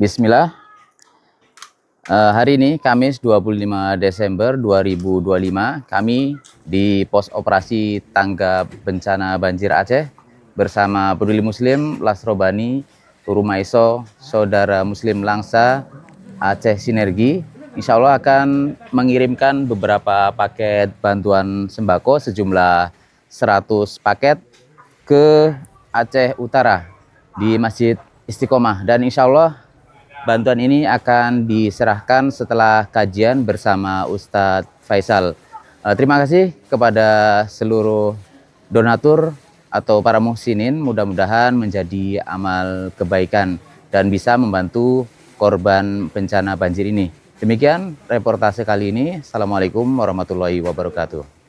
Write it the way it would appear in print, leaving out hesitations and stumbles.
Bismillah. Hari ini Kamis 25 Desember 2025, kami di Pos Operasi Tanggap Bencana Banjir Aceh bersama Peduli Muslim Lasrobani, Turumaiso, Saudara Muslim Langsa, Aceh Sinergi, insya Allah akan mengirimkan beberapa paket bantuan sembako sejumlah 100 paket ke Aceh Utara di Masjid Istiqomah, dan insya Allah bantuan ini akan diserahkan setelah kajian bersama Ustadz Faisal. Terima kasih kepada seluruh donatur atau para muhsinin, mudah-mudahan menjadi amal kebaikan dan bisa membantu korban bencana banjir ini. Demikian reportase kali ini. Assalamualaikum warahmatullahi wabarakatuh.